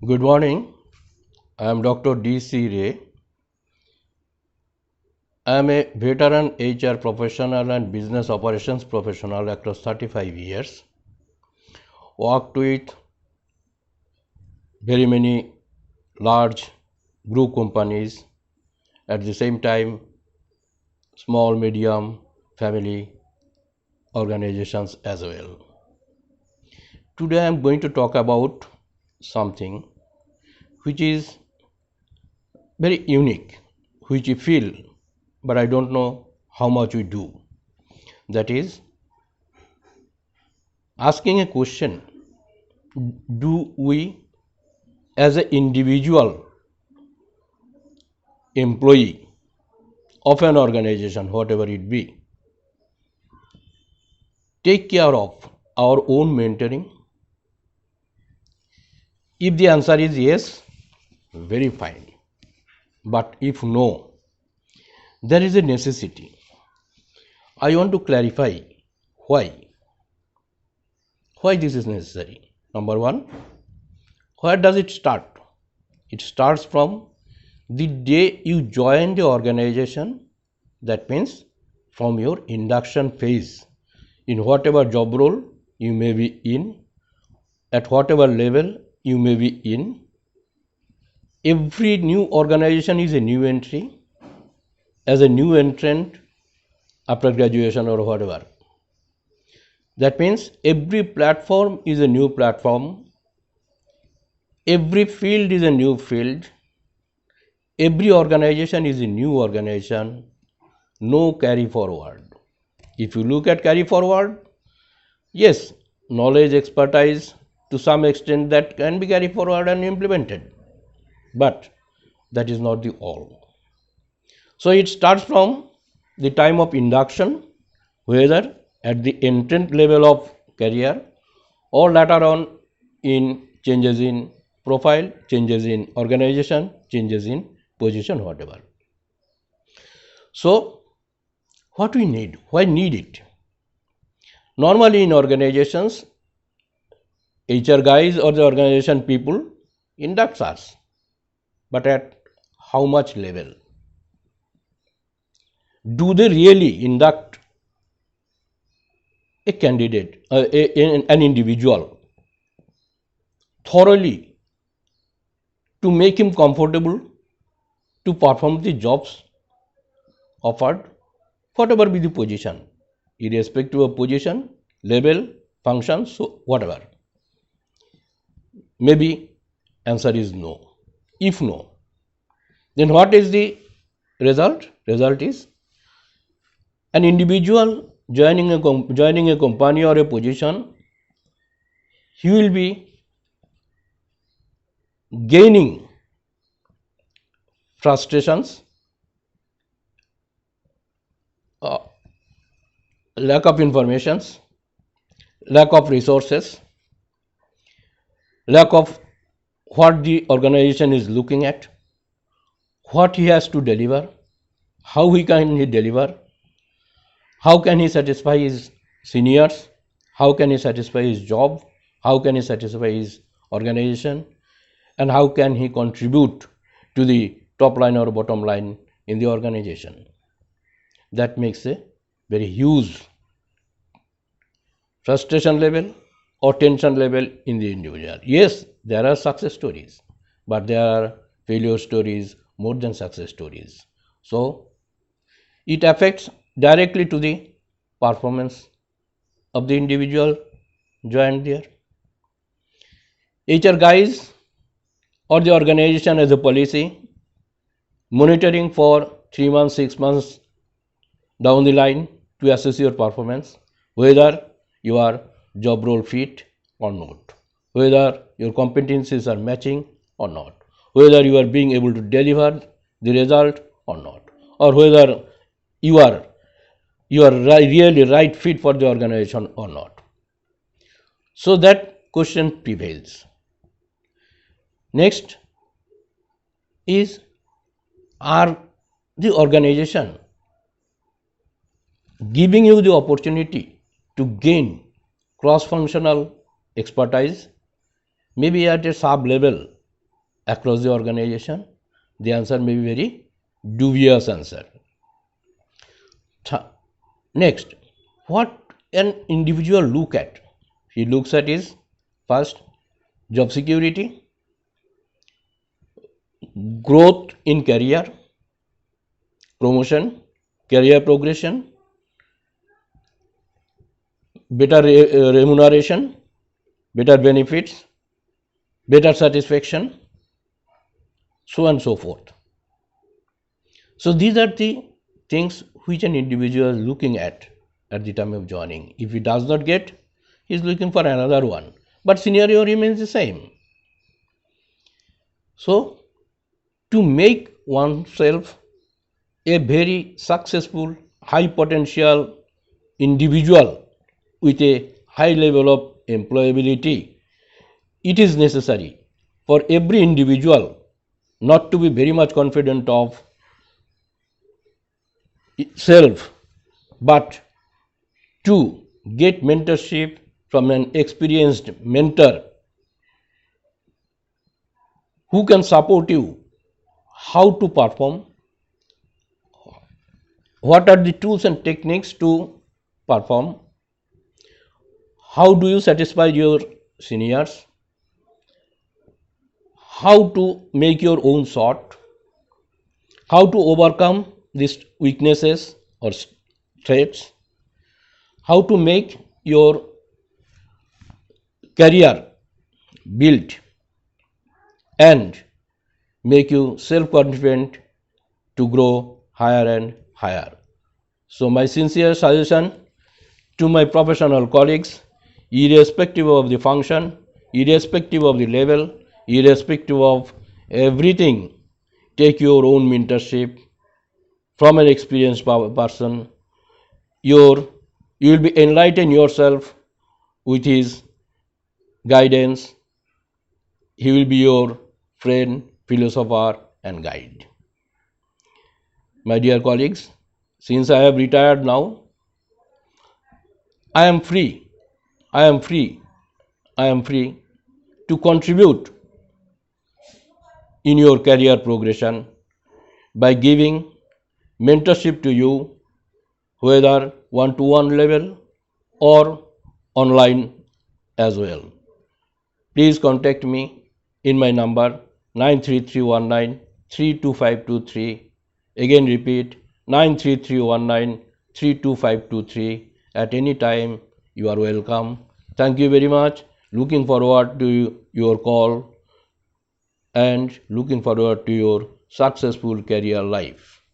Good morning. I am Dr. D.C. Ray. I am a veteran HR professional and business operations professional across 35 years. Worked with very many large group companies, at the same time small, medium, family organizations as well. Today I am going to talk about something which is very unique, which we feel, but I don't know how much we do. That is asking a question: do we as an individual employee of an organization, whatever it be, take care of our own mentoring? If the answer is yes, very fine. But if no, there is a necessity. I want to clarify why. Why this is necessary? Number one, where does it start? It starts from the day you join the organization, that means from your induction phase, in whatever job role you may be in, at whatever level you may be in. Every new organization is a new entry, as a new entrant after graduation or whatever. That means every platform is a new platform, every field is a new field, every organization is a new organization, no carry forward. If you look at carry forward, yes, knowledge, expertise to some extent that can be carried forward and implemented, but that is not the all. So it starts from the time of induction, whether at the entrant level of career or later on in changes in profile, changes in organization, changes in position, whatever. So what we need, why need it? Normally in organizations, HR guys or the organization people induct us, but at how much level? Do they really induct a candidate, an individual, thoroughly to make him comfortable to perform the jobs offered, whatever be the position, irrespective of position, level, function, so whatever? Maybe answer is no. If no, then what is the result? Result is an individual joining a company or a position, he will be gaining frustrations, lack of informations, lack of resources, lack of what the organization is looking at, what he has to deliver, how he can deliver, how can he satisfy his seniors, how can he satisfy his job, how can he satisfy his organization, and how can he contribute to the top line or bottom line in the organization. That makes a very huge frustration level or tension level in the individual. Yes, there are success stories, but there are failure stories more than success stories. So it affects directly to the performance of the individual joined there. HR guys or the organization as a policy, monitoring for 3 months, 6 months down the line to assess your performance, whether you are job role fit or not, whether your competencies are matching or not, whether you are being able to deliver the result or not, or whether you are really right fit for the organization or not. So that question prevails. Next is, are the organization giving you the opportunity to gain cross-functional expertise, maybe at a sub level across the organization? The answer may be very dubious answer. Next, what an individual look at? He looks at his first job security, growth in career, promotion, career progression, better remuneration, better benefits, better satisfaction, so on and so forth. So these are the things which an individual is looking at the time of joining. If he does not get, he is looking for another one. But scenario remains the same. So to make oneself a very successful, high potential individual with a high level of employability, it is necessary for every individual not to be very much confident of self, but to get mentorship from an experienced mentor who can support you how to perform, what are the tools and techniques to perform, how do you satisfy your seniors, how to make your own shot, how to overcome these weaknesses or threats, how to make your career build and make you self-confident to grow higher and higher. So my sincere suggestion to my professional colleagues, irrespective of the function, irrespective of the level, irrespective of everything, take your own mentorship from an experienced person. You will be enlighten yourself with his guidance. He will be your friend, philosopher and guide. My dear colleagues, since I have retired now, I am free to contribute in your career progression by giving mentorship to you, whether one-to-one level or online as well. Please contact me in my number 93319-32523. Again repeat 93319-32523. At any time you are welcome. Thank you very much. Looking forward to your call and looking forward to your successful career life.